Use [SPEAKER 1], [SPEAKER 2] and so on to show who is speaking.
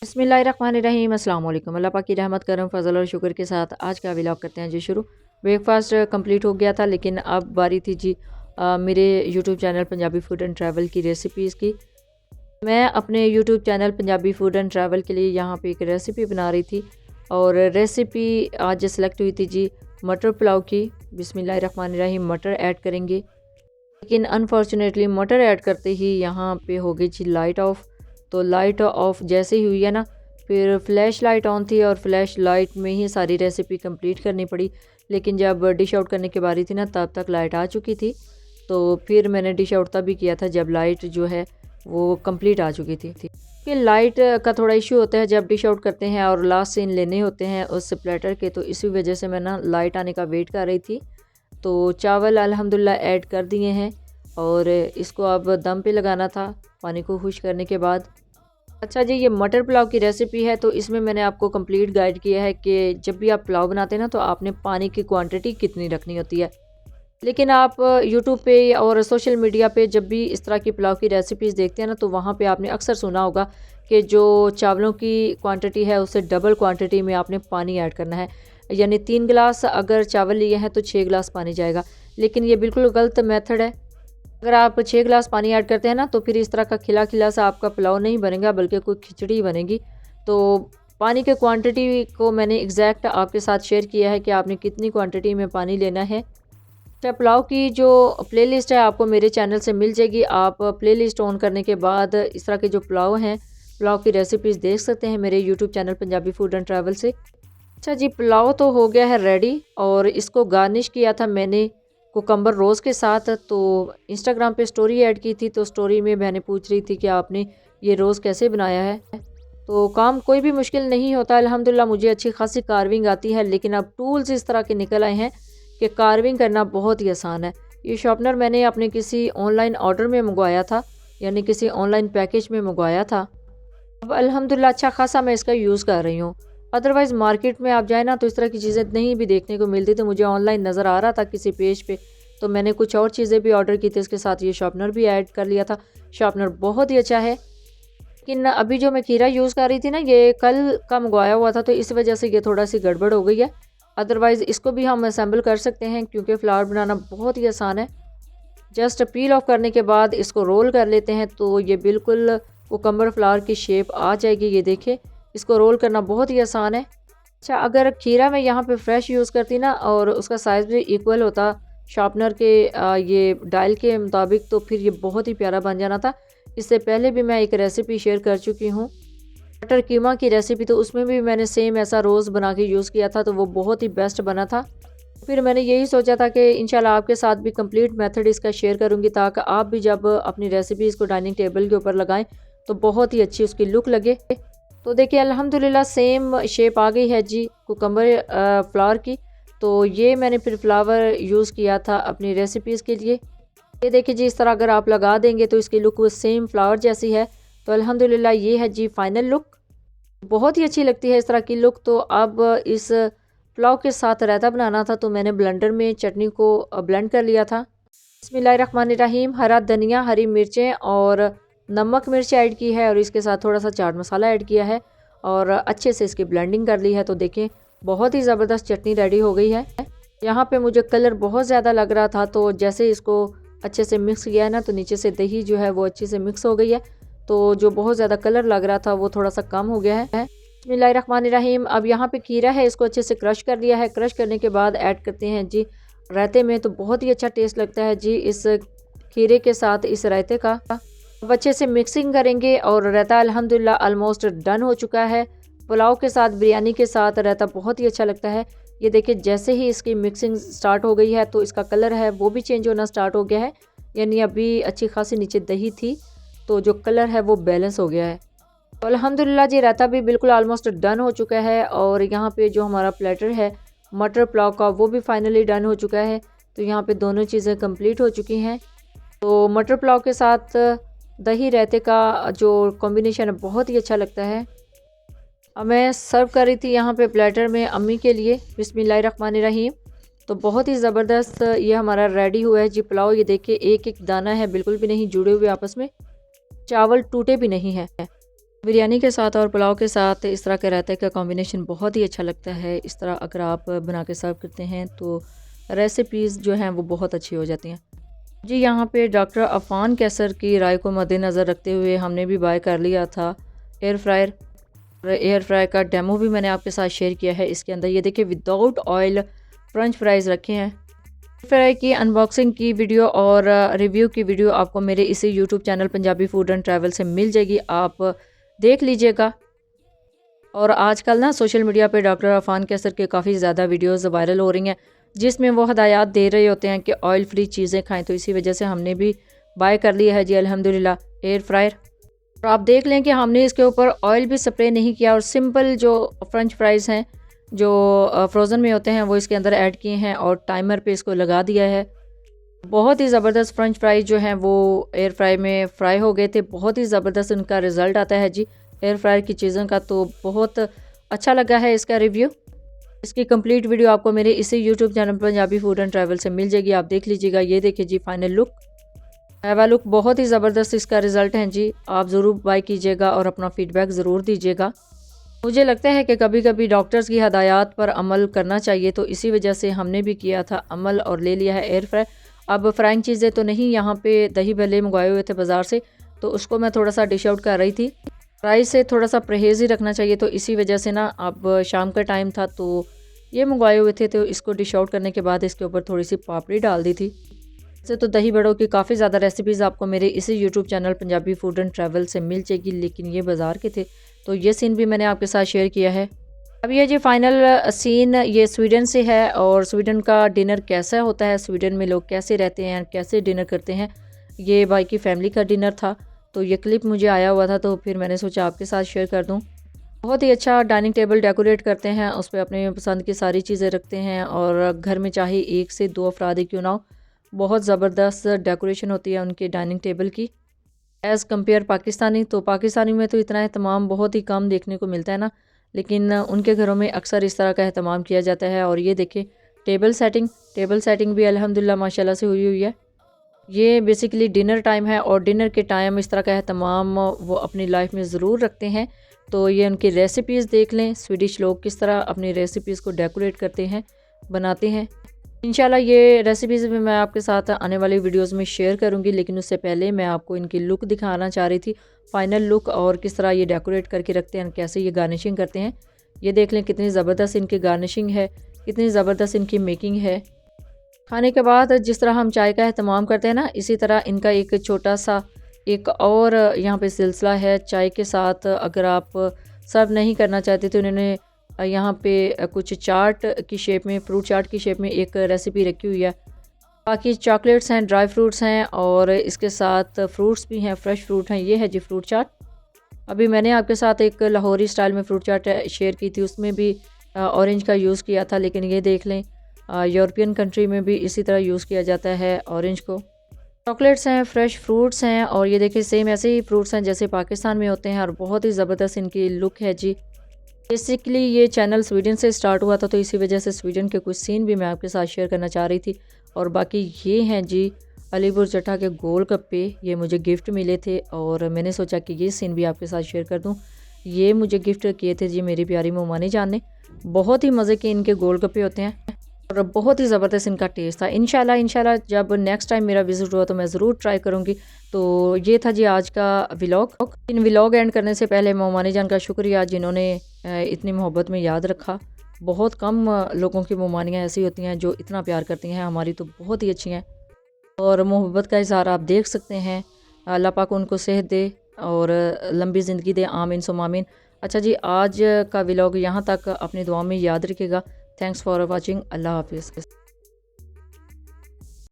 [SPEAKER 1] बिस्मिल्लाहिर्रहमानिर्रहीम अस्सलाम वालेकुम। अल्लाह पाक की रहमत करम फजल और शुक्र के साथ आज का व्लॉग करते हैं जी शुरू। ब्रेकफास्ट कंप्लीट हो गया था, लेकिन अब बारी थी जी मेरे YouTube channel Punjabi food and travel की रेसिपीज़ की। मैं अपने YouTube channel Punjabi food and travel के लिए यहाँ पे एक रेसिपी बना रही थी और रेसिपी आज सेलेक्ट हुई थी जी मटर पुलाव की। बिस्मिल्लाहिर्रहमानिर्रहीम मटर ऐड करेंगे, लेकिन अनफॉर्चुनेटली मटर ऐड करते ही यहाँ पे हो गई जी लाइट ऑफ। तो लाइट ऑफ जैसे ही हुई है ना, फिर फ्लैश लाइट ऑन थी और फ्लैश लाइट में ही सारी रेसिपी कंप्लीट करनी पड़ी। लेकिन जब डिश आउट करने की बारी थी ना, तब तक लाइट आ चुकी थी। तो फिर मैंने डिश आउट तब भी किया था जब लाइट जो है वो कंप्लीट आ चुकी थी। कि लाइट का थोड़ा इशू होता है जब डिश आउट करते हैं और लास्ट सीन लेने होते हैं उस प्लेटर के, तो इसी वजह से मैं ना लाइट आने का वेट कर रही थी। तो चावल अल्हम्दुलिल्लाह ऐड कर दिए हैं और इसको अब दम पे लगाना था पानी को खुश करने के बाद। अच्छा जी, ये मटर पुलाव की रेसिपी है, तो इसमें मैंने आपको कंप्लीट गाइड किया है कि जब भी आप पुलाव बनाते हैं ना, तो आपने पानी की क्वांटिटी कितनी रखनी होती है। लेकिन आप यूट्यूब पे और सोशल मीडिया पे जब भी इस तरह की पुलाव की रेसिपीज़ देखते हैं ना, तो वहाँ पे आपने अक्सर सुना होगा कि जो चावलों की क्वांटिटी है उससे डबल क्वांटिटी में आपने पानी ऐड करना है। यानी 3 गिलास अगर चावल लिए हैं तो 6 गिलास पानी जाएगा। लेकिन ये बिल्कुल गलत मेथड है। अगर आप 6 गिलास पानी ऐड करते हैं ना, तो फिर इस तरह का खिला खिला सा आपका पुलाव नहीं बनेगा, बल्कि कोई खिचड़ी बनेगी। तो पानी के क्वांटिटी को मैंने एग्जैक्ट आपके साथ शेयर किया है कि आपने कितनी क्वांटिटी में पानी लेना है। अच्छा, पुलाव की जो प्लेलिस्ट है आपको मेरे चैनल से मिल जाएगी। आप प्लेलिस्ट ऑन करने के बाद इस तरह के जो पुलाव हैं, पुलाव की रेसिपीज़ देख सकते हैं मेरे YouTube channel Punjabi food and travel से। अच्छा जी, पुलाव तो हो गया है रेडी और इसको गार्निश किया था मैंने कुकम्बर रोज़ के साथ। तो इंस्टाग्राम पे स्टोरी ऐड की थी, तो स्टोरी में मैंने पूछ रही थी कि आपने ये रोज़ कैसे बनाया है। तो काम कोई भी मुश्किल नहीं होता, अल्हम्दुलिल्लाह मुझे अच्छी खासी कार्विंग आती है। लेकिन अब टूल्स इस तरह के निकल आए हैं कि कार्विंग करना बहुत ही आसान है। ये शार्पनर मैंने अपने किसी ऑनलाइन ऑर्डर में मंगवाया था, यानी किसी ऑनलाइन पैकेज में मंगवाया था। अब अल्हम्दुलिल्लाह अच्छा खासा मैं इसका यूज़ कर रही हूँ। अदरवाइज़ मार्केट में आप जाए ना, तो इस तरह की चीज़ें नहीं भी देखने को मिलती। तो मुझे ऑनलाइन नज़र आ रहा था किसी पेज पे, तो मैंने कुछ और चीज़ें भी ऑर्डर की थी, इसके साथ ये शार्पनर भी ऐड कर लिया था। शार्पनर बहुत ही अच्छा है। लेकिन अभी जो मैं खीरा यूज़ कर रही थी ना, ये कल का मंगवाया हुआ था, तो इस वजह से ये थोड़ा सी गड़बड़ हो गई है। अदरवाइज़ इसको भी हम असेंबल कर सकते हैं, क्योंकि फ्लावर बनाना बहुत ही आसान है। जस्ट पील ऑफ करने के बाद इसको रोल कर लेते हैं, तो ये बिल्कुल कुकम्बर फ्लावर की शेप आ जाएगी। ये देखिए, इसको रोल करना बहुत ही आसान है। अच्छा, अगर खीरा मैं यहाँ पे फ्रेश यूज़ करती ना और उसका साइज़ भी इक्वल होता शार्पनर के ये डायल के मुताबिक, तो फिर ये बहुत ही प्यारा बन जाना था। इससे पहले भी मैं एक रेसिपी शेयर कर चुकी हूँ, मटर कीमा की रेसिपी, तो उसमें भी मैंने सेम ऐसा रोज़ बना के यूज़ किया था, तो वो बहुत ही बेस्ट बना था। फिर मैंने यही सोचा था कि इंशाल्लाह आपके साथ भी कंप्लीट मेथड इसका शेयर करूँगी, ताकि आप भी जब अपनी रेसिपीज़ को डाइनिंग टेबल के ऊपर लगाएं तो बहुत ही अच्छी उसकी लुक लगे। तो देखिए अल्हम्दुलिल्लाह सेम शेप आ गई है जी कुकम्बर फ्लावर की। तो ये मैंने फिर फ्लावर यूज़ किया था अपनी रेसिपीज़ के लिए। ये देखिए जी, इस तरह अगर आप लगा देंगे तो इसकी लुक सेम फ्लावर जैसी है। तो अल्हम्दुलिल्लाह ये है जी फाइनल लुक। बहुत ही अच्छी लगती है इस तरह की लुक। तो अब इस पुलाव के साथ रायता बनाना था, तो मैंने ब्लेंडर में चटनी को ब्लेंड कर लिया था। बिस्मिल्लाहिर्रहमानिर्रहीम, हरा धनिया, हरी मिर्चें और नमक मिर्च ऐड की है और इसके साथ थोड़ा सा चाट मसाला ऐड किया है और अच्छे से इसकी ब्लेंडिंग कर ली है। तो देखें, बहुत ही ज़बरदस्त चटनी रेडी हो गई है। यहाँ पे मुझे कलर बहुत ज़्यादा लग रहा था, तो जैसे इसको अच्छे से मिक्स किया है ना, तो नीचे से दही जो है वो अच्छे से मिक्स हो गई है। तो जो बहुत ज़्यादा कलर लग रहा था वो थोड़ा सा कम हो गया है। बिस्मिल्लाहिर्रहमानिर्रहीम, अब यहाँ पे खीरा है, इसको अच्छे से क्रश कर लिया है। क्रश करने के बाद ऐड करते हैं जी रायते में। तो बहुत ही अच्छा टेस्ट लगता है जी इस खीरे के साथ इस रायते का। अब अच्छे से मिक्सिंग करेंगे और रायता अल्हम्दुलिल्लाह ऑलमोस्ट डन हो चुका है। पुलाव के साथ, बिरयानी के साथ रायता बहुत ही अच्छा लगता है। ये देखिए, जैसे ही इसकी मिक्सिंग स्टार्ट हो गई है तो इसका कलर है वो भी चेंज होना स्टार्ट हो गया है। यानी अभी अच्छी खासी नीचे दही थी, तो जो कलर है वो बैलेंस हो गया है। तो अल्हम्दुलिल्लाह जी, रायता भी बिल्कुल ऑलमोस्ट डन हो चुका है। और यहाँ पे जो हमारा प्लेटर है मटर पुलाव का, वो भी फाइनली डन हो चुका है। तो यहाँ पे दोनों चीज़ें कंप्लीट हो चुकी हैं। तो मटर पुलाव के साथ दही रायते का जो कॉम्बिनेशन है बहुत ही अच्छा लगता है। अब मैं सर्व कर रही थी यहाँ पे प्लेटर में अम्मी के लिए। बिस्मिल्लाहिर्रहमानिर्रहीम, तो बहुत ही ज़बरदस्त ये हमारा रेडी हुआ है जी पुलाव। ये देखिए, एक एक दाना है, बिल्कुल भी नहीं जुड़े हुए आपस में, चावल टूटे भी नहीं है। बिरयानी के साथ और पुलाव के साथ इस तरह का रायते का कॉम्बिनेशन बहुत ही अच्छा लगता है। इस तरह अगर आप बना के सर्व करते हैं तो रेसिपीज़ जो हैं वो बहुत अच्छी हो जाती हैं। जी, यहाँ पे डॉक्टर अफ़ान कैसर की राय को मद्देनज़र रखते हुए हमने भी बाय कर लिया था एयर फ्रायर। एयर फ्रायर का डेमो भी मैंने आपके साथ शेयर किया है। इसके अंदर ये देखिए विदाउट ऑयल फ्रेंच फ्राइज़ रखे हैं। फ्राई की अनबॉक्सिंग की वीडियो और रिव्यू की वीडियो आपको मेरे इसी YouTube channel Punjabi food and travel से मिल जाएगी, आप देख लीजिएगा। और आजकल ना सोशल मीडिया पे डॉक्टर अफ़ान कैसर के काफ़ी ज़्यादा वीडियोस वायरल हो रही हैं जिसमें वो हदायत दे रहे होते हैं कि ऑयल फ्री चीज़ें खाएं, तो इसी वजह से हमने भी बाय कर लिया है जी अल्हम्दुलिल्लाह एयर फ्रायर। और आप देख लें कि हमने इसके ऊपर ऑयल भी स्प्रे नहीं किया और सिंपल जो फ्रेंच फ्राइज़ हैं जो फ्रोज़न में होते हैं वो इसके अंदर ऐड किए हैं और टाइमर पे इसको लगा दिया है। बहुत ही ज़बरदस्त फ्रेंच फ्राइज़ जो हैं वो एयर फ्राई में फ्राई हो गए थे। बहुत ही ज़बरदस्त उनका रिज़ल्ट आता है जी एयर फ्रायर की चीज़ों का, तो बहुत अच्छा लगा है इसका रिव्यू। इसकी कंप्लीट वीडियो आपको मेरे इसी YouTube channel Punjabi food and travel से मिल जाएगी, आप देख लीजिएगा। ये देखिए जी फाइनल लुक, हैवा लुक बहुत ही ज़बरदस्त इसका रिज़ल्ट है जी। आप ज़रूर बाय कीजिएगा और अपना फ़ीडबैक ज़रूर दीजिएगा। मुझे लगता है कि कभी कभी डॉक्टर्स की हदायत पर अमल करना चाहिए, तो इसी वजह से हमने भी किया था अमल और ले लिया है एयर फ्राई। अब फ्राइंग चीज़ें तो नहीं, यहाँ पे दही भल्ले मंगवाए हुए थे बाज़ार से, तो उसको मैं थोड़ा सा डिश आउट कर रही थी। फ्राई से थोड़ा सा परहेज़ ही रखना चाहिए, तो इसी वजह से ना अब शाम का टाइम था तो ये मंगवाए हुए थे, तो इसको डिश आउट करने के बाद इसके ऊपर थोड़ी सी पापड़ी डाल दी थी। वैसे तो दही बड़ों की काफ़ी ज़्यादा रेसिपीज़ आपको मेरे इसी YouTube channel Punjabi food and travel से मिल जाएगी, लेकिन ये बाज़ार के थे तो ये सीन भी मैंने आपके साथ शेयर किया है। अब ये जी फाइनल सीन ये स्वीडन से है और स्वीडन का डिनर कैसा होता है, स्वीडन में लोग कैसे रहते हैं, कैसे डिनर करते हैं, ये भाई की फैमिली का डिनर था। तो ये क्लिप मुझे आया हुआ था तो फिर मैंने सोचा आपके साथ शेयर कर दूं। बहुत ही अच्छा डाइनिंग टेबल डेकोरेट करते हैं, उस पर अपने पसंद की सारी चीज़ें रखते हैं और घर में चाहे 1 से 2 अफराद ही क्यों ना हो, बहुत ज़बरदस्त डेकोरेशन होती है उनकी डाइनिंग टेबल की एज़ कम्पेयर पाकिस्तानी। तो पाकिस्तानी में तो इतना अहतमाम बहुत ही कम देखने को मिलता है ना, लेकिन उनके घरों में अक्सर इस तरह का अहतमाम किया जाता है। और ये देखें टेबल सेटिंग भी अल्हम्दुलिल्लाह माशाल्लाह से हुई हुई है। ये बेसिकली डिनर टाइम है और डिनर के टाइम इस तरह का अहतमाम वो अपनी लाइफ में ज़रूर रखते हैं। तो ये उनकी रेसिपीज़ देख लें, स्वीडिश लोग किस तरह अपनी रेसिपीज़ को डेकोरेट करते हैं, बनाते हैं। इंशाल्लाह ये रेसिपीज़ भी मैं आपके साथ आने वाली वीडियोस में शेयर करूंगी, लेकिन उससे पहले मैं आपको इनकी लुक दिखाना चाह रही थी, फाइनल लुक, और किस तरह ये डेकोरेट करके रखते हैं, कैसे ये गार्निशिंग करते हैं। ये देख लें कितनी ज़बरदस्त इनकी गार्निशिंग है, कितनी ज़बरदस्त इनकी मेकिंग है। खाने के बाद जिस तरह हम चाय का एहतमाम करते हैं ना, इसी तरह इनका एक छोटा सा एक और यहाँ पे सिलसिला है चाय के साथ। अगर आप सर्व नहीं करना चाहते तो उन्होंने यहाँ पे कुछ चाट की शेप में, फ्रूट चाट की शेप में एक रेसिपी रखी हुई है। बाकी चॉकलेट्स हैं, ड्राई फ्रूट्स हैं और इसके साथ फ्रूट्स भी हैं, फ्रेश फ्रूट हैं। ये है जी फ्रूट चाट। अभी मैंने आपके साथ एक लाहौरी स्टाइल में फ्रूट चाट शेयर की थी, उसमें भी ऑरेंज का यूज़ किया था, लेकिन ये देख लें यूरोपियन कंट्री में भी इसी तरह यूज़ किया जाता है ऑरेंज को। चॉकलेट्स हैं, फ्रेश फ्रूट्स हैं और ये देखिए सेम ऐसे ही फ्रूट्स हैं जैसे पाकिस्तान में होते हैं और बहुत ही ज़बरदस्त इनकी लुक है जी। बेसिकली ये चैनल स्वीडन से स्टार्ट हुआ था, तो इसी वजह से स्वीडन के कुछ सीन भी मैं आपके साथ शेयर करना चाह रही थी। और बाकी ये हैं जी अलीपुर चट्टा के गोल गप्पे, ये मुझे गिफ्ट मिले थे और मैंने सोचा कि ये सीन भी आपके साथ शेयर कर दूं। ये मुझे गिफ्ट किए थे जी मेरी प्यारी मोमानी जान ने। बहुत ही मज़े के इनके गोल गप्पे होते हैं और बहुत ही ज़बरदस्त इनका टेस्ट था। इंशाल्लाह जब नेक्स्ट टाइम मेरा विज़िट हुआ तो मैं ज़रूर ट्राई करूँगी। तो ये था जी आज का व्लॉग। इन व्लॉग एंड करने से पहले मोमानी जान का शुक्रिया जिन्होंने इतनी मोहब्बत में याद रखा। बहुत कम लोगों की मोमानियाँ ऐसी होती हैं जो इतना प्यार करती हैं, हमारी तो बहुत ही अच्छी हैं और मोहब्बत का इज़हार आप देख सकते हैं। अल्लाह पाक उनको सेहत दे और लंबी ज़िंदगी दे, आमीन सुम्मा आमीन। अच्छा जी, आज का व्लॉग यहाँ तक, अपनी दुआ में याद रखिएगा। Thanks for watching. अल्लाह हाफिज़।